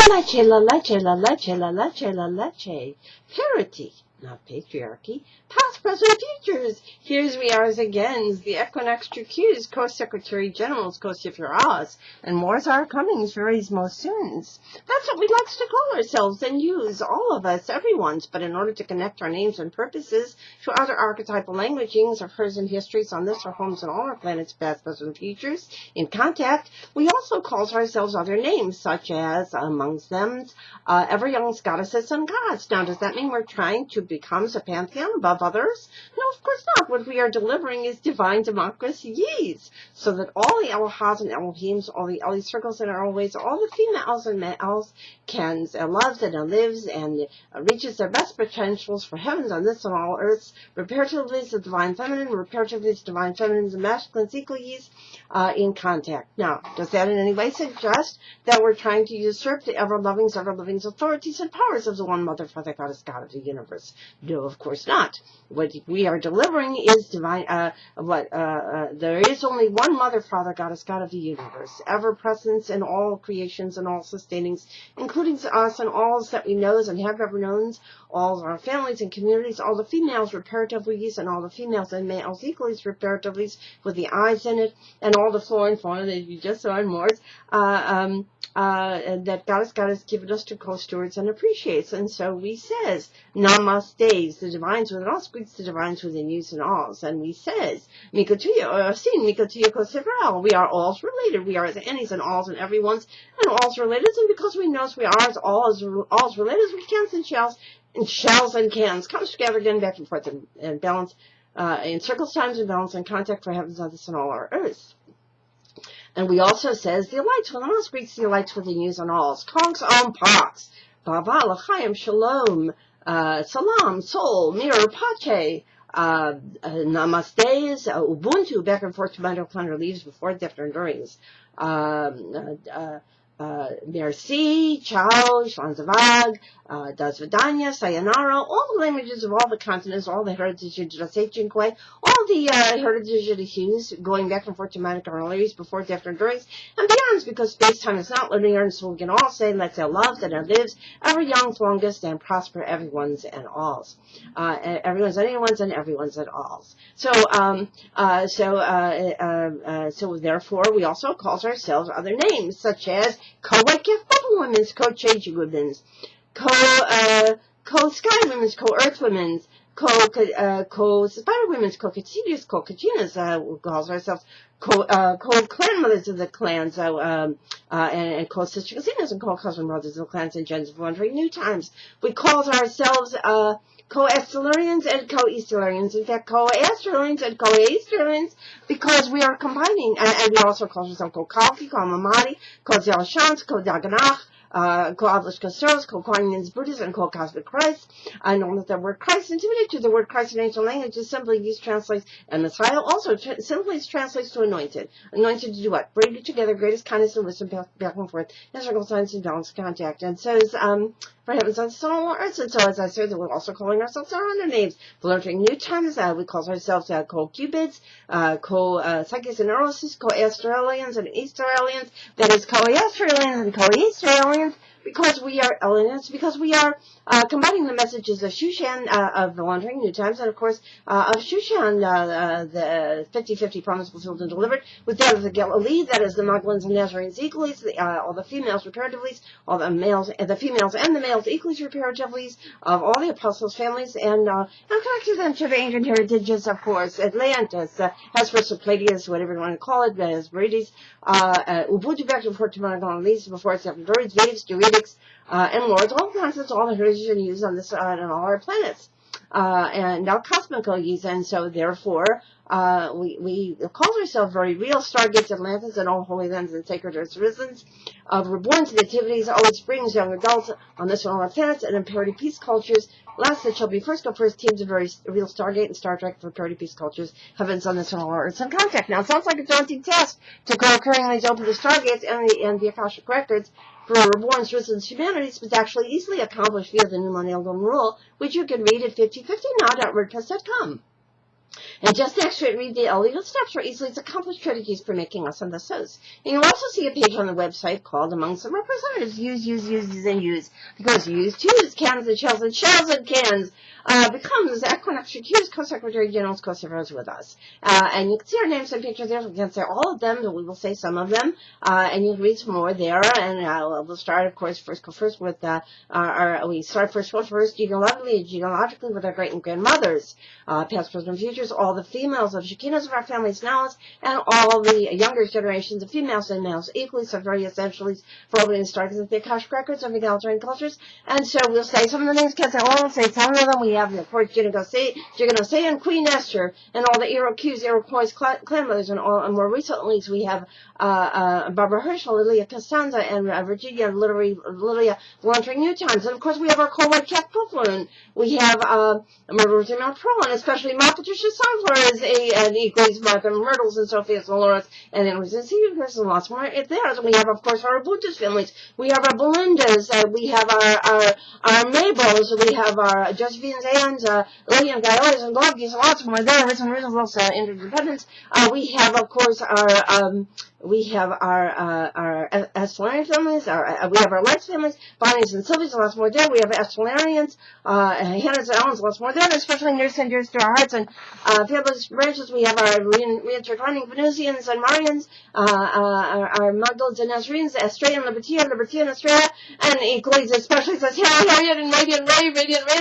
Leche, la leche, la leche, la leche, la leche. Parity, not patriarchy. Past, present, futures. Here's we are again, the Equinoxtrueqsz, Co-Secretary Generals, Co-Secretary, and more's our Comingsz, very most soons. That's what we like to call ourselves and use, all of us, everyone's, but in order to connect our names and purposes to other archetypal languagings of hers and histories on this, our homes, and all our planets, past, present, and futures, in contact, we also call ourselves other names, such as, amongst them, ever young goddesses and gods. Now, does that mean we're trying to become a pantheon above others? No, of course not. What we are delivering is divine democracies, so that all the Elohas and Elohims, all the Eli circles and always, all the females and males can loves and lives and reaches their best potentials for heavens on this and all earths, reparatively the divine feminine, reparatively the divine feminines and masculines equally in contact. Now, does that in any way suggest that we're trying to usurp the ever-loving authorities and powers of the one Mother, Father, Goddess, God of the universe? No, of course not. What we are delivering is divine, there is only one Mother, Father, Goddess, God of the universe, ever-presence in all creations and all sustainings, including us and all that we know and have ever known, all our families and communities, all the females reparatively, and all the females and males equally reparatively, with the eyes in it, and all the flora and fauna that you just saw in Mars, that Goddess has given us to co-stewards and appreciates. And so we says, Namaste, the divines within us, speaks the divines within yous and alls. And we says, Mikotuya, Seen, Mikotuya, Kosivral, we are alls related. We are as any's and alls and everyone's and alls related. And because we know we are as alls related, we cans and shells and cans comes together again, back and forth and balance, in circles, times, and balance and contact for heavens, others, and all our earths. And we also says, the lights, when all speaks the lights within yous and alls. Comingsz, Pax, Bava, L'chaim, Shalom, Salam, Sol, Mir, Pache, Namastes, Ubuntu, back and forth to mitochondrial leaves before, after, and durings. Merci, ciao, Shlanzavag, Das Vidanya, Sayonara, all the languages of all the continents, all the heritage of Jinque, all the heritage of the hues, going back and forth to mitochondrial leaves before, after, and durings, and beyond, because space-time is not linear, and so we can all say, let's say, love that it lives, ever young, longest, and prosper everyone's and alls. Everyone's and anyone's and everyone's and alls. So therefore, we also call ourselves other names, such as Co-Wicked Women's, Co-Changing Women's, Co-Sky Women's, Co-Earth Women's, Co-Spider Women's, Co-Kachinas, Co-Kachinas, calls ourselves Co-Clan Mothers of the clans, and Co-Sister Casinas, and Co-Cousin Brothers of the clans and gens of wandering new times. We call ourselves, Co-Estelarians and Co-Easterlians. In fact, Co-Asterlians and Co-Easterlians, because we are combining, and we also call ourselves Co-Kalki, Co-Mamadi, Co-Zelashans, Co-Daganach, Co-Avlish Kastros, Co-Comingsz Buddhists, and Co-Couszmic Chrisztsz. I know that the word Christ, intimated to the word Christ in ancient language, is simply used, translates, and Messiah also simply translates to anointed. Anointed to do what? Bring together greatest kindness and wisdom back and forth, and circle signs and balanced contact. And so is, for heavens on all earths. And so, as I said, we're also calling ourselves our other names. Learning new times, we call ourselves Co-Cupids, Co-Psychics and Neurologists, Co-Astralians and Easteralians. That is Co-Astralians and Co-Easteralians, because we are aliens, because we are combining the messages of Shushan, of the Wandering New Times, and of course, of Shushan, the 50-50 promise fulfilled and delivered, with that of the Galilee, that is the Magdalens and Nazarenes equally, all the females reparatively, all the males, the females and the males equally reparatively, of all the apostles' families, and connected them to the ancient heritages, of course, Atlantis, Hesperus, Palladius, whatever you want to call it, Hesperides, Ubuntu, back and forth to mitochondrial leaves before, after, Druids, Vedics, Druidics, and lords, all concepts, all the heritage and use on this and all our planets, and now cosmical use, and so therefore we call ourselves very real stargates, Atlantis, and all holy lands and sacred earth's risens, of reborns, nativities, always springs, young adults on this and all our planets, and in parity peace cultures. Last that shall be first go first, teams of very real Stargate and Star Trek for parity peace cultures, heavens on this and all our earths in contact. Now it sounds like a daunting task to co-occurringly open the Stargates and the Akashic records for reborn citizens humanities, but actually easily accomplished via the new millennial golden rule, which you can read at 5050.not.wordpress.com. And just next to it, read the illegal steps or easily accomplished strategies for making awesome the SOs. And you'll also see a page on the website called Amongst the Representatives. Use, because use, cans and shells and cans, becomes Equinoxtrueqsz Co-Secretary General's co-secretary with us. And you can see our names and pictures there. We can't say all of them, but we will say some of them. And you can read some more there. And we'll start, of course, first with we start first genealogically with our great and grandmothers, past, present, and futures, all the females of Shekinahs of our families now, and all the younger generations of females and males equally, so very essentially for opening starts with the Akashic records of egalitarian cultures. And so we'll say some of the names, can't say all, say some of them. We have, of course, Jiganosse and Queen Esther, and all the Iroquois clan mothers, and more recently we have Barbara Herschel, Lilia Costanza, and Virginia Lilia launching New Times. And of course we have our co-white cat Pufloon. We have Margaret Mount Pearl, and especially Ma Patricia Sunflower and equally Martha Myrtles and Sophia Dolores, and then there's and lots more there. We have, of course, our Buddhist families. We have our Belindas. We have our Mabels. We have our Josephines and Lillian Gaiolas and Globgies, and lots more there. Risen also interdependence. We have, of course, our Estelarian families, we have our Lex families, Bonnies and Sylvies, lots more there. We have Estelarians, Hannahs and Ellens, lots more there, and especially near and dear to our hearts and fabulous branches. We have our reintertwining Venusians and Marians, our Magdals and Nazarenes, Estrella and Liberty and Estrella, and equally, especially says Harriet and Radiant Ray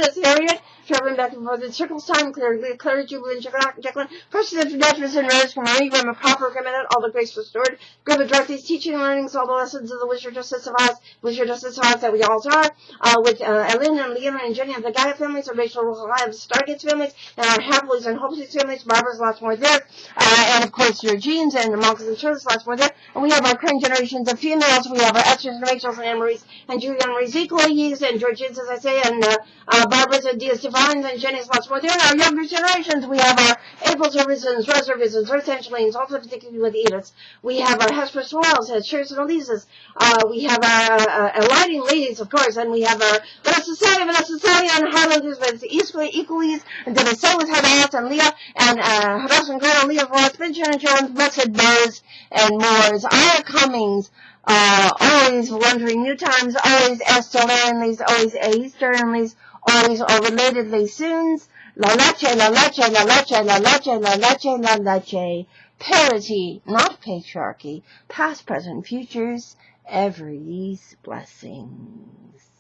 is Harriet. Traveling back and forth in circles time, Clara, Jubilee, and Jacqueline, precious introductions and rose from Marie, Grandma Copper, Grandma, all the grace restored, Grandma Dorothy's teaching and learnings, all the lessons of the Wizard Justice of Oz that we all are, with Ellen and Leona and Jenny and the Gaia families, our Rachel Rojas Stargates families, and our Happilies and Hopesies families, Barbara's lots more there, and of course your Jeans and the Monks and Shirley's lots more there, and we have our current generations of females, we have our Esther's and Rachel's and Anne-Marie's and Julie Anne-Marie's equally, and Georgine's, as I say, and Barbara's and Dia's Divines and Jenny's lots more there. In our younger generations, we have our April's Revisons, Rose Revisons, Earth Angelines, also particularly with Edith's. We have our Hesper Swells, Shares and Elise's. We have our Lighting Ladies, of course, and we have our Vanessa Sally, and Highlanders with Equalies, and then the Sun with Hadass and Leah, and Hadass and Gretel, Leah Ross, Benjamin and Jones, Blessed Bows, and Moors. Our Comingsz. Always wondering new times, always Estelanlys, always Easternlys, always all relatedly Soons, la leche, parity, not patriarchy, past, present, futures, every blessings.